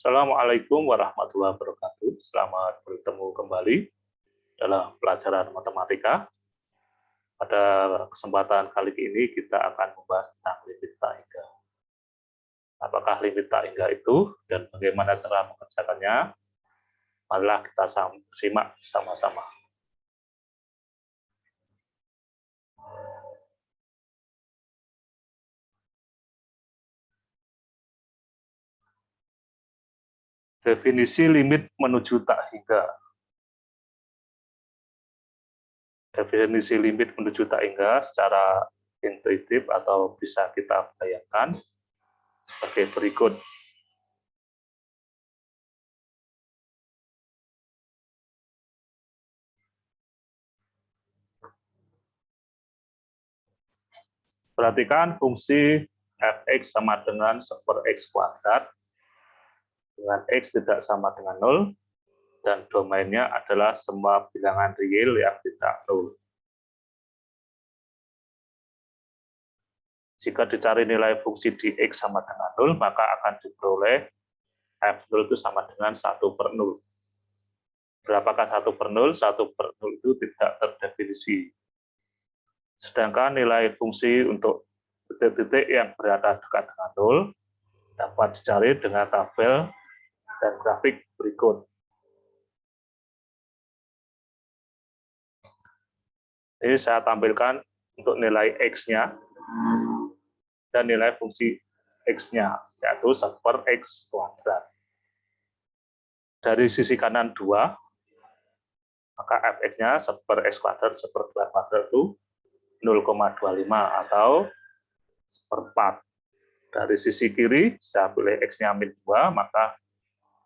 Assalamualaikum warahmatullahi wabarakatuh. Selamat bertemu kembali dalam pelajaran matematika. Pada kesempatan kali ini kita akan membahas tentang limit tak hingga. Apakah limit tak hingga itu dan bagaimana cara mengerjakannya? Marilah kita simak sama-sama. Definisi limit menuju tak hingga. Definisi limit menuju tak hingga secara intuitif atau bisa kita bayangkan sebagai berikut. Perhatikan fungsi fx sama dengan 1 per x kuadrat dengan x tidak sama dengan 0 dan domainnya adalah semua bilangan real yang tidak 0. Jika dicari nilai fungsi di x sama dengan 0, maka akan diperoleh f0 itu sama dengan 1 per 0. Berapakah 1 per 0? 1 per 0 itu tidak terdefinisi. Sedangkan nilai fungsi untuk titik-titik yang berada dekat dengan 0 dapat dicari dengan tabel dan grafik berikut. Ini saya tampilkan untuk nilai x-nya dan nilai fungsi x-nya, yaitu 1 per x kuadrat. Dari sisi kanan 2, maka fx-nya 1 per x kuadrat, 1 per 2 kuadrat itu 0,25 atau 1/4. Dari sisi kiri, saya pilih x-nya min 2, maka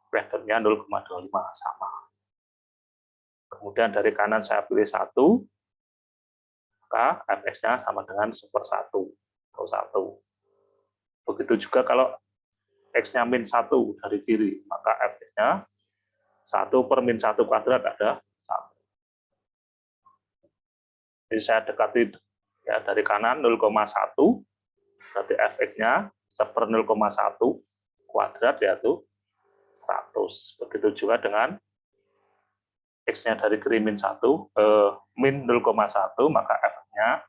vektornya 0,25 sama. Kemudian dari kanan saya pilih 1, maka fx-nya sama dengan 1/1 atau 1. Begitu juga kalau x-nya min 1 dari kiri, maka fx-nya 1 per min 1 kuadrat ada 1. Jadi saya dekati ya dari kanan 0,1, berarti fx-nya 1 per 0,1 kuadrat yaitu 100. Begitu juga dengan x-nya dari kiri min 1, min 0,1, maka f-nya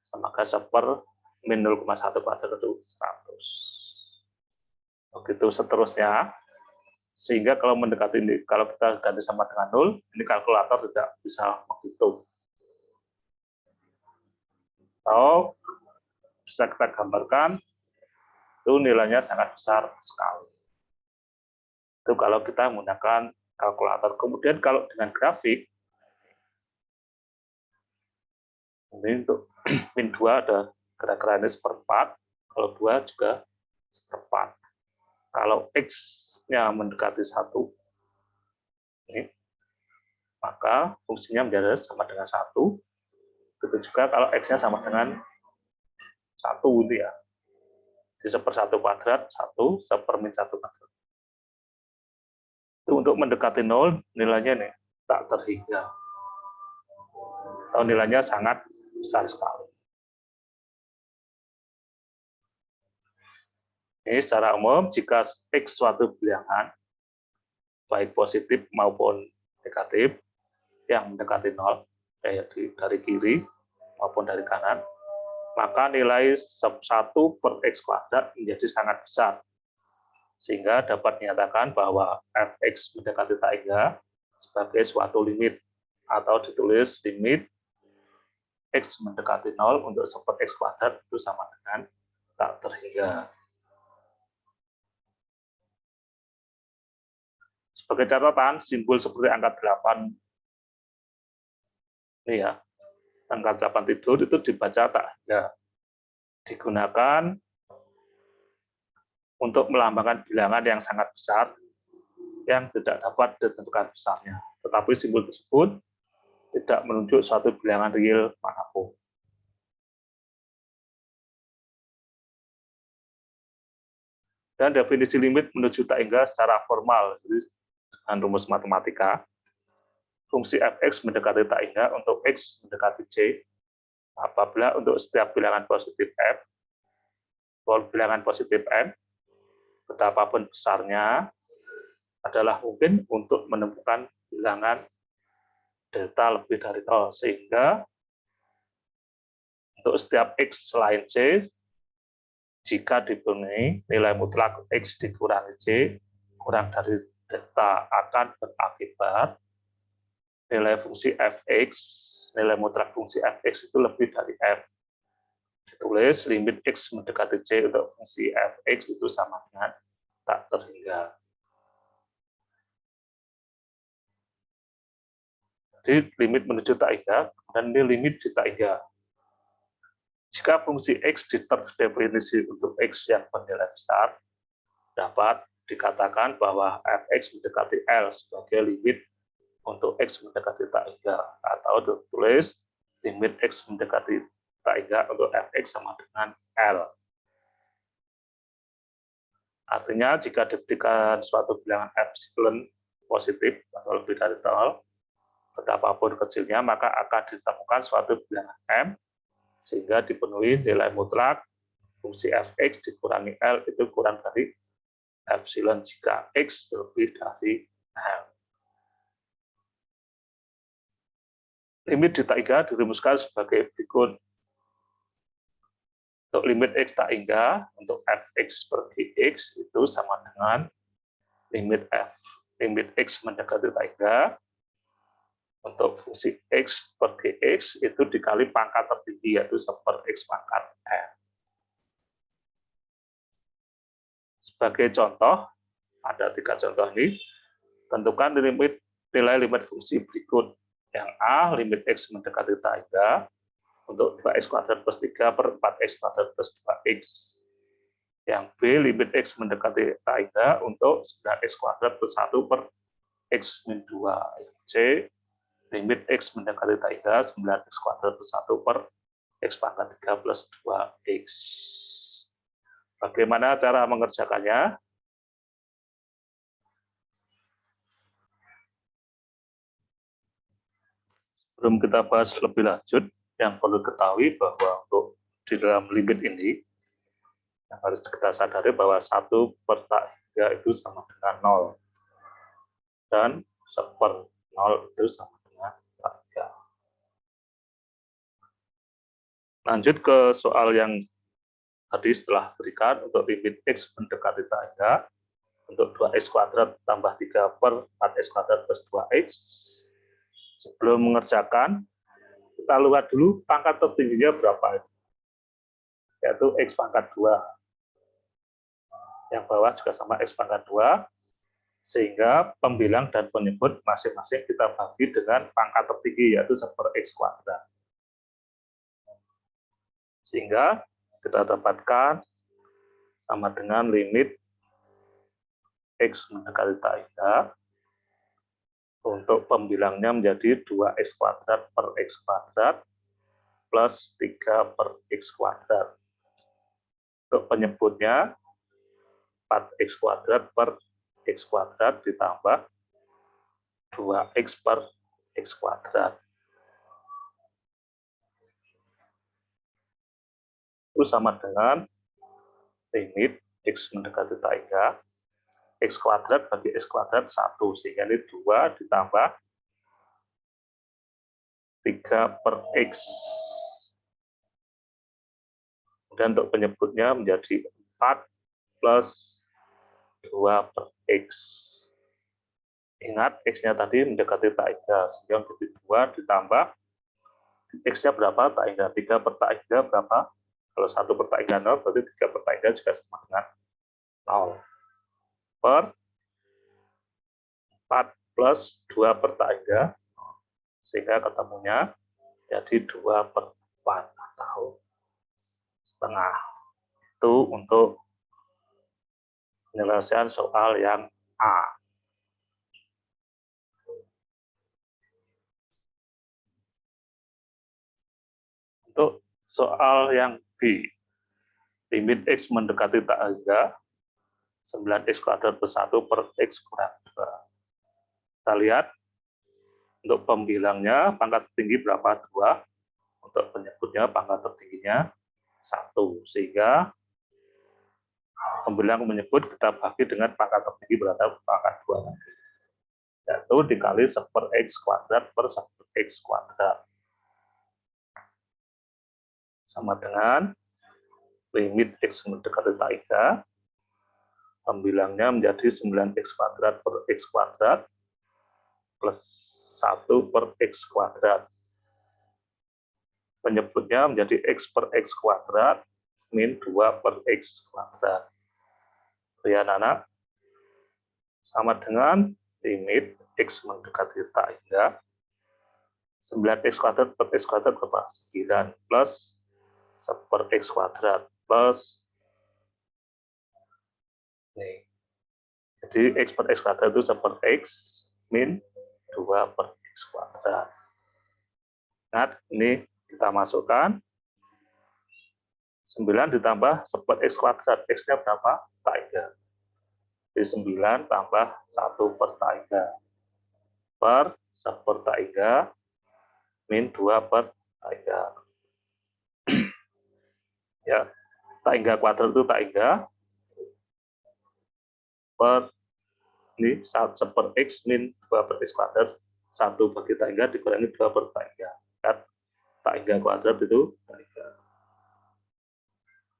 sama dengan 1 per min 0,1 kuadrat itu 100. Begitu seterusnya, sehingga kalau mendekati ini, kalau kita ganti sama dengan 0, ini kalkulator tidak bisa menghitung. Atau bisa kita gambarkan, itu nilainya sangat besar sekali. Itu kalau kita menggunakan kalkulator. Kemudian kalau dengan grafik, ini untuk min 2 ada kira-kira ini 1/4, kalau 2 juga 1/4. Kalau x-nya mendekati 1, ini, maka fungsinya menjadi sama dengan 1. Begitu juga kalau x-nya sama dengan 1 itu ya. Jadi 1/1 kuadrat, 1, 1 per min 1 kuadrat. Itu untuk mendekati 0, nilainya nih, tak terhingga. Atau nilainya sangat besar sekali. Ini secara umum, jika x suatu bilangan, baik positif maupun negatif, yang mendekati 0, dari kiri maupun dari kanan, maka nilai 1 per x kuadrat menjadi sangat besar. Sehingga dapat dinyatakan bahwa fx mendekati tak hingga sebagai suatu limit, atau ditulis limit x mendekati 0 untuk 1 per x kuadrat itu sama dengan tak terhingga. Sebagai catatan, simbol seperti angka 8 ini ya, angka 8 tidur itu dibaca tak hingga. Digunakan untuk melambangkan bilangan yang sangat besar yang tidak dapat ditentukan besarnya. Tetapi simbol tersebut tidak menunjuk suatu bilangan real manapun. Dan definisi limit menuju tak hingga secara formal, jadi dengan rumus matematika, fungsi fx mendekati tak hingga untuk x mendekati c, apabila untuk setiap bilangan positif f, bilangan positif n, betapapun besarnya, adalah mungkin untuk menemukan bilangan delta lebih dari 0, sehingga untuk setiap X selain C, jika dipenuhi nilai mutlak X dikurangi C kurang dari delta akan berakibat nilai fungsi fx, nilai mutlak fungsi fx itu lebih dari f. Ditulis limit X mendekati C untuk fungsi fx itu sama dengan tak terhingga. Jadi limit menuju tak hingga dan ini limit di tak hingga. Jika fungsi X terdefinisi untuk X yang bernilai besar, dapat dikatakan bahwa fx mendekati L sebagai limit untuk X mendekati tak hingga, atau ditulis limit X mendekati tak hingga untuk fx sama dengan L. Artinya jika diberikan suatu bilangan epsilon positif atau lebih dari 0, betapapun kecilnya, maka akan ditemukan suatu bilangan M sehingga dipenuhi nilai mutlak fungsi fx dikurangi L itu kurang dari epsilon jika X lebih dari L. Limit di tak hingga dirumuskan sebagai berikut. Untuk limit X tak hingga, untuk fx per gx itu sama dengan limit X mendekati tak hingga untuk fungsi X per gx itu dikali pangkat tertinggi, yaitu 1 per X pangkat N. Sebagai contoh, ada 3 contoh ini. Tentukan nilai limit fungsi berikut. Yang A, limit X mendekati tak hingga untuk 2X kuadrat plus 3 per 4X kuadrat plus 2X. Yang B, limit X mendekati tak hingga untuk 9X kuadrat plus 1 per X min 2. Yang C, limit X mendekati tak hingga 9X kuadrat plus 1 per X pangkat 3 plus 2X. Bagaimana cara mengerjakannya? Sebelum kita bahas lebih lanjut, yang perlu diketahui bahwa untuk di dalam limit ini, yang harus kita sadari bahwa 1 per tak hingga itu sama dengan 0. Dan 1 per 0 itu sama dengan tak hingga. Lanjut ke soal yang tadi setelah berikan untuk limit X mendekati tak hingga untuk 2X kuadrat tambah 3 per 4X kuadrat plus 2X. Sebelum mengerjakan, kita lihat dulu pangkat tertingginya berapa, yaitu X pangkat 2. Yang bawah juga sama X pangkat 2, sehingga pembilang dan penyebut masing-masing kita bagi dengan pangkat tertinggi, yaitu 1 per X kuadrat. Sehingga kita dapatkan sama dengan limit X mendekati tak hingga untuk pembilangnya menjadi 2X kuadrat per X kuadrat plus 3 per X kuadrat. Untuk penyebutnya 4X kuadrat per X kuadrat ditambah 2X per X kuadrat. Itu sama dengan limit X mendekati tak hingga X kuadrat bagi X kuadrat 1, sehingga ini 2 ditambah 3 per X. Kemudian untuk penyebutnya menjadi 4 plus 2 per X. Ingat, X-nya tadi mendekati tak hingga, sehingga menjadi 2 ditambah X-nya berapa? Tak hingga. 3 per tak hingga berapa? Kalau 1 per tak hingga 0, berarti 3 per tak hingga juga sama dengan 0. Per 4 plus 2 per tak hingga, sehingga ketemunya jadi 2 per 4 atau setengah. Itu untuk penyelesaian soal yang A. Untuk soal yang B, limit X mendekati tak hingga 9X kuadrat plus 1 per X kurang 2. Kita lihat untuk pembilangnya pangkat tinggi berapa? 2. Untuk penyebutnya pangkat tertingginya 1. Sehingga pembilang menyebut kita bagi dengan pangkat tertinggi berarti pangkat 2 tadi. Yaitu dikali 1/x kuadrat per 1x kuadrat. Sama dengan limit x mendekati tak 3, pembilangnya menjadi 9x kuadrat per x kuadrat plus 1 per x kuadrat. Penyebutnya menjadi x per x kuadrat min 2 per x kuadrat. Ya anak-anak, sama dengan limit x mendekati tak hingga 9x kuadrat per x kuadrat berapa? 9 plus 1 per x kuadrat plus nih. Jadi x per x kuadrat itu 1 per x min 2 per x kuadrat. Ingat, ini kita masukkan 9 ditambah 1 per x kuadrat. X-nya berapa? Tak 3. Jadi 9 tambah 1 per tak 3 per 1 per tak 3 min 2 per tak 3. Ya, tak 3 kuadrat itu tak 3 per ini 1 per x min 2 per x kuadrat. 1 bagi tak 3 dikurangi 2 per tak 3. Kan? Tak 3 kuadrat itu tak 3.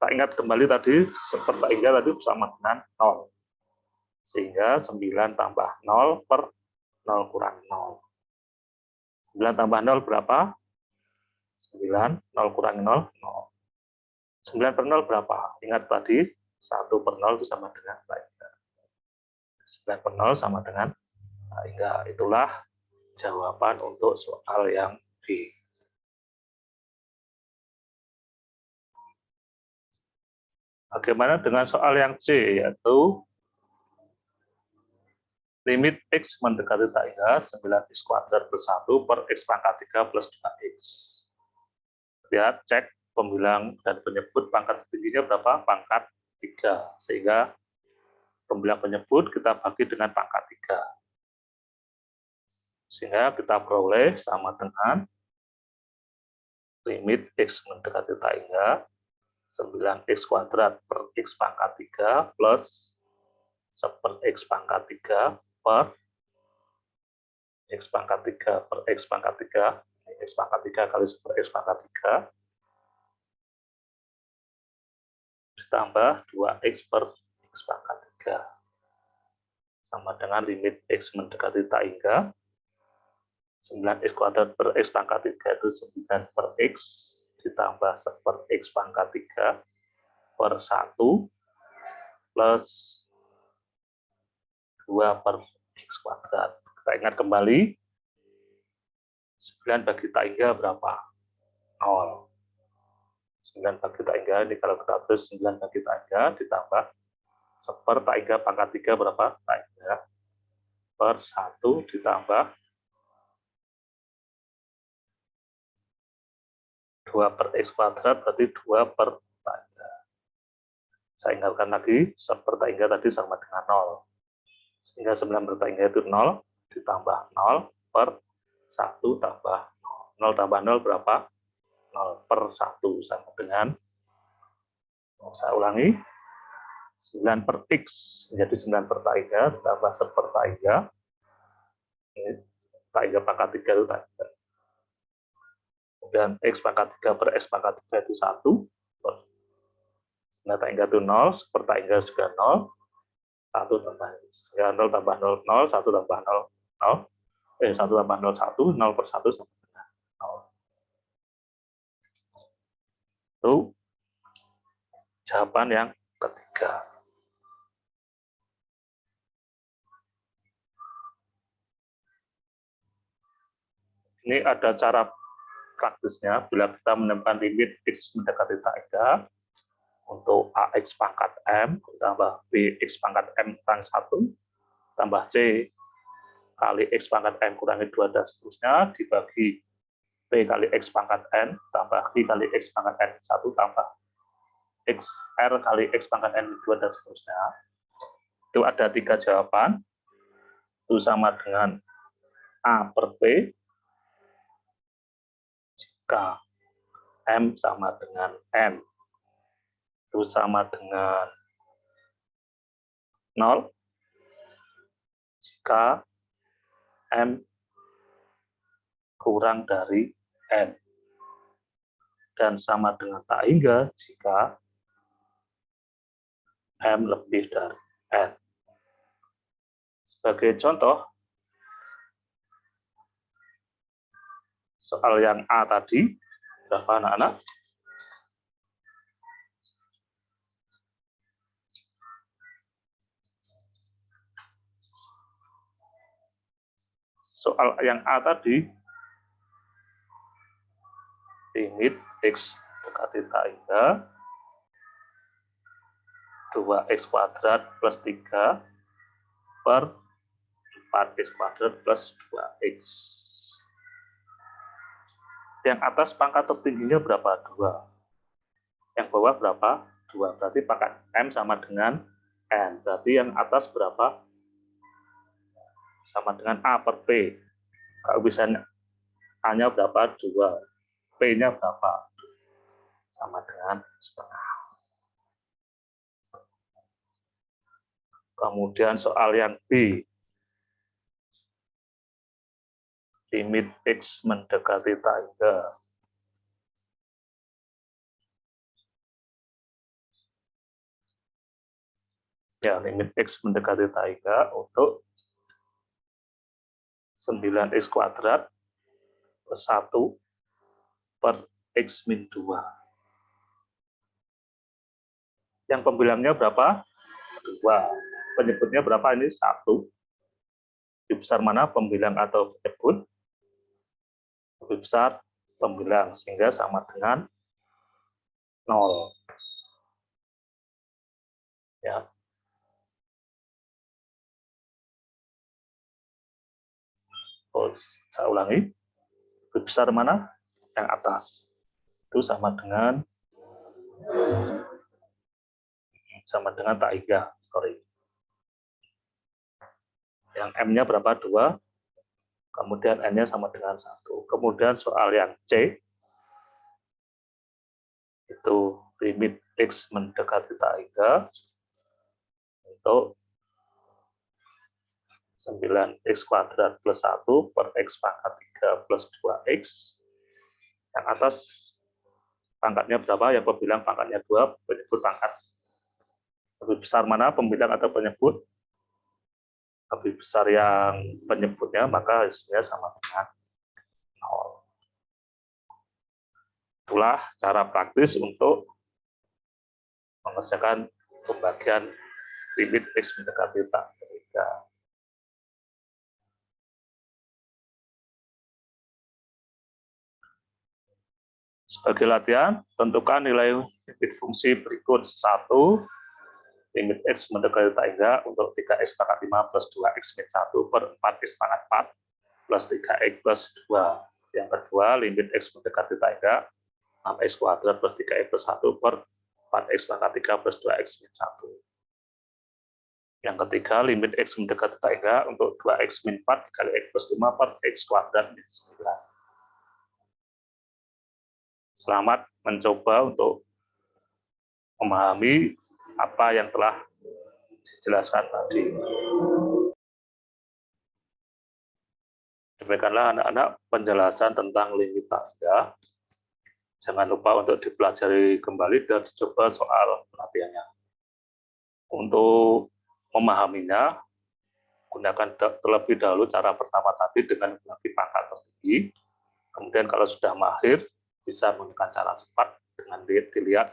Tak ingat kembali tadi, 1 per tak 3 tadi sama dengan 0. Sehingga 9 tambah 0 per 0 kurang 0. 9 tambah 0 berapa? 9, 0 kurang 0, 0. 9 per 0 berapa? Ingat tadi, 1 per 0 itu sama dengan tak 3. 9 per 0 sama dengan tak 3. Itulah jawaban untuk soal yang B. Bagaimana dengan soal yang C, yaitu limit x mendekati tak hingga 9x kuadrat plus 1 per x pangkat 3 plus 2x. Lihat, cek pembilang dan penyebut pangkat tingginya berapa? Pangkat 3. Sehingga pembilang penyebut kita bagi dengan pangkat 3. Sehingga kita peroleh sama dengan limit x mendekati tak hingga 9x kuadrat per x pangkat 3 plus 1 per x pangkat 3 per x pangkat 3 per x pangkat 3, x pangkat 3 kali 1 per x pangkat 3, ditambah 2x per x pangkat 3. Sama dengan limit x mendekati tak hingga 9x kuadrat per x pangkat 3 itu 9 per x, ditambah 1 per x pangkat 3 per 1 plus 2 per x kuadrat. Kita ingat kembali, 9 bagi tak hingga berapa? 0. 9 bagi tak hingga, ini kalau kita tulis 9 bagi tak hingga ditambah 1 per tak hingga pangkat 3 berapa? Tak hingga per 1 ditambah 2 per x kuadrat, berarti 2 per tak hingga. Saya ingatkan lagi, 1 per tak hingga tadi sama dengan 0. Sehingga 9 per tak hingga itu 0, ditambah 0 per 1 tambah 0. 0 tambah 0 berapa? 0 per 1 sama dengan, saya ulangi, 9 per x menjadi 9 per tak hingga, ditambah 1 per tak hingga, ini tak hingga pangkat 3 itu tak hingga. Kemudian x pangkat 3 per x pangkat 3 itu 1, nah tak hingga itu 0, 1 per tak hingga juga 0, 1 tambah 0 tambah 0, 0, 1 tambah 0, 0, 1 tambah 0, 1, 0 per 1 sama dengan 0. Itu jawaban yang ketiga. Ini ada cara praktisnya bila kita menemukan limit x mendekati tak hingga untuk ax pangkat m tambah bx pangkat m kurang 1 tambah c kali x pangkat m kurangi 2 dan seterusnya dibagi p kali x pangkat n tambah q kali x pangkat n 1 tambah x r kali x pangkat n 2 dan seterusnya. Itu ada 3 jawaban. Itu sama dengan a per p jika m sama dengan n. Itu sama dengan 0 jika M kurang dari N, dan sama dengan tak hingga jika M lebih dari N. Sebagai contoh, soal yang A tadi, berapa anak-anak? Soal yang A tadi, limit X dekati tak hingga 2X kuadrat plus 3 per 4X kuadrat plus 2X. Yang atas pangkat tertingginya berapa? 2. Yang bawah berapa? 2. Berarti pangkat M sama dengan N. Berarti yang atas berapa? Sama dengan A per P. Kalau bisa A-nya berapa? 2. P-nya berapa? Sama dengan setengah. Kemudian soal yang B. Limit X mendekati tak hingga. Ya, limit X mendekati tak hingga untuk 9X kuadrat plus 1 per X min 2. Yang pembilangnya berapa? 2. Penyebutnya berapa ini? 1. Lebih besar mana pembilang atau penyebut? Lebih besar pembilang, sehingga sama dengan 0. Ya. Saya ulangi. Lebih besar mana? Yang atas. Itu sama dengan tak hingga. Sorry. Yang M-nya berapa? 2. Kemudian N-nya sama dengan 1. Kemudian soal yang C, itu limit X mendekati tak hingga untuk 9X kuadrat plus 1 per X pangkat 3 plus 2X. Yang atas pangkatnya berapa? Yang pembilang pangkatnya 2, penyebut pangkat. Lebih besar mana pembilang atau penyebut? Lebih besar yang penyebutnya, maka hasilnya sama dengan 0. Itulah cara praktis untuk mengerjakan pembagian limit X mendekati tak hingga. Sebagai latihan, tentukan nilai limit fungsi berikut. 1, limit X mendekati tak hingga untuk 3X pangkat 5 plus 2X min 1 per 4X pangkat 4 plus 3X plus 2. Yang kedua, limit X mendekati tak hingga 6X kuadrat plus 3X plus 1 per 4X pangkat 3 plus 2X min 1. Yang ketiga, limit X mendekati tak hingga untuk 2X min 4 dikali X plus 5 per X kuadrat min 9. Selamat mencoba untuk memahami apa yang telah dijelaskan tadi. Demikianlah anak-anak penjelasan tentang limit tak hingga. Jangan lupa untuk dipelajari kembali dan dicoba soal latihannya. Untuk memahaminya, gunakan terlebih dahulu cara pertama tadi dengan membagi pangkat tertinggi. Kemudian kalau sudah mahir, bisa menggunakan cara cepat dengan dilihat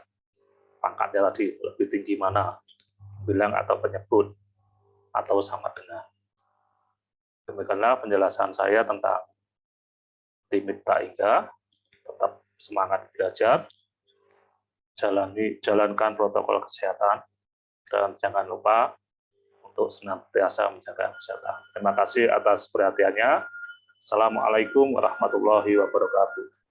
pangkatnya tadi lebih tinggi mana, bilang atau penyebut, atau sama dengan. Demikianlah penjelasan saya tentang limit tak hingga. Tetap semangat belajar, jalankan protokol kesehatan, dan jangan lupa untuk senantiasa menjaga kesehatan. Terima kasih atas perhatiannya. Assalamualaikum warahmatullahi wabarakatuh.